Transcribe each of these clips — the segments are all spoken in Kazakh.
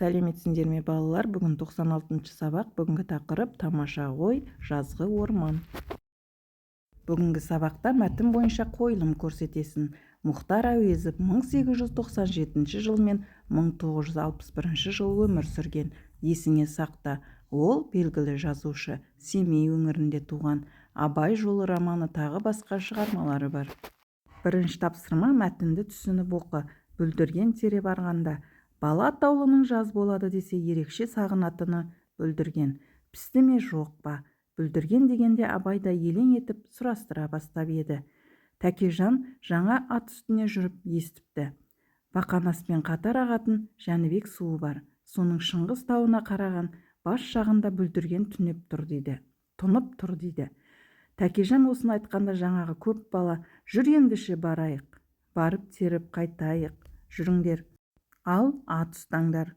Сәлеметсіңдер ме балалар? Бүгін 96-шы сабақ. Бүгінгі тақырып тамаша ой, жазғы орман. Бүгінгі сабақта мәтін бойынша қойылым көрсетесің. Мұхтар Әуезов 1897 жыл мен 1961 жыл өмір сүрген. Есіңе сақта, ол белгілі жазушы, Семей өңірінде туған. Абай жолы романы тағы басқа шығармалары бар. Бірінші тапсырма: мәтінді түсініп оқы. Бүлдірген тере барғанда. Бала атаулының жаз болады десе ерекше сағынатыны бүлдірген. Пісті ме жоқ па? Бүлдірген дегенде Абай да елең етіп сұрастыра бастап еді. Тәкежан жаңа ат үстіне жүріп естіпті. Бақанаспен қатар ағатын Жәнібек суы бар. Соның Шыңғыс тауына қараған бас жағында бүлдірген тұнып тұр дейді. Тәкежан осыны айтқанда жаңағы көп бала: жүр ендеше барайық, барып теріп қайтайық, жүріңдер, ал ат ұстаңдар.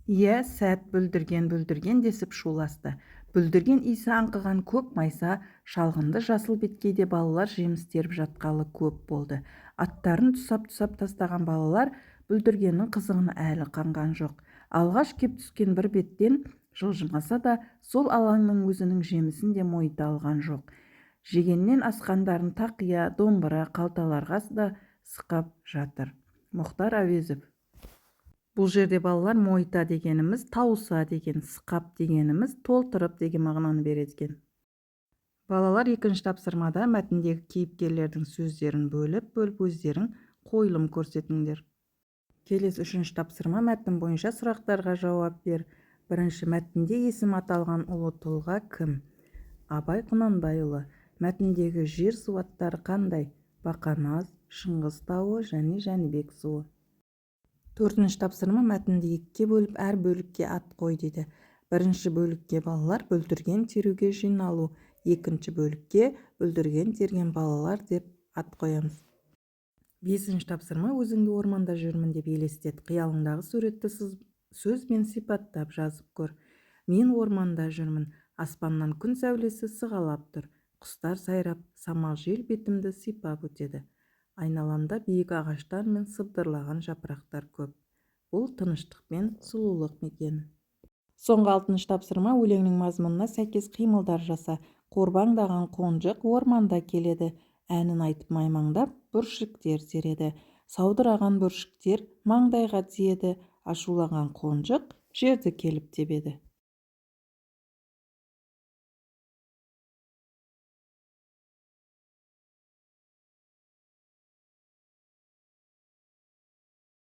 Иә, сәт бүлдірген десіп шуласты. Бүлдірген иісі аңқыған көк майса шалғынды жасыл беткейде балалар жеміс теріп жатқалы көп болды. Аттарын тұсап тастаған балалар бүлдіргеннің қызығын әлі қанған жоқ. Алғаш кеп түскен бір беттен жылжымаса да, сол алаңның өзінің жемісін де мойыта алған жоқ. Жегеннен асқандарын тақия, домбыра, қалталарға да сықап жатыр. Мұхтар Әуезов. Бұл жерде балалар мойыта дегеніміз тауыса деген, сықап дегеніміз толтырып деген мағынаны береді. Балалар екінші тапсырмада мәтіндегі кейіпкерлердің сөздерін бөліп өздерің қойылым көрсетіңдер. Келесі үшінші тапсырма: мәтін бойынша сұрақтарға жауап бер. Бірінші: мәтінде есім аталған ұлы тұлға кім? Абай Құнанбайұлы. Мәтіндегі жер су аттары қандай? Бақанас, Шыңғыс тауы және Жәнібек суы. Төртінші тапсырма: мәтінді екіге бөліп, әр бөлікке ат қой дейді. Бірінші бөлікке балалар бүлдірген теруге жиналу, екінші бөлікке бүлдірген терген балалар деп ат қоямыз. Бесінші тапсырма: өзіңді орманда жүрмін деп елестет. Қиялыңдағы суретті сөзбен сипаттап жазып көр. Мен орманда жүрмін, аспаннан күн сәулесі сығалап тұр. Құстар сайрап, самал жел бетімді сипап өтеді. Айналамда биік ағаштар мен сыбдырлаған жапырақтар көп. Бұл тыныштық пен сұлулық мекені. Соңғы алтыншы тапсырма: өлеңнің мазмұнына сәйкес қимылдар жаса. Қорбаңдаған қонжық орманда келеді. Әнін айтып маймаңдап бүршіктер середі. Саудыраған бүршіктер маңдайға тиеді. Ашулаған қонжық жерді келіп тебеді.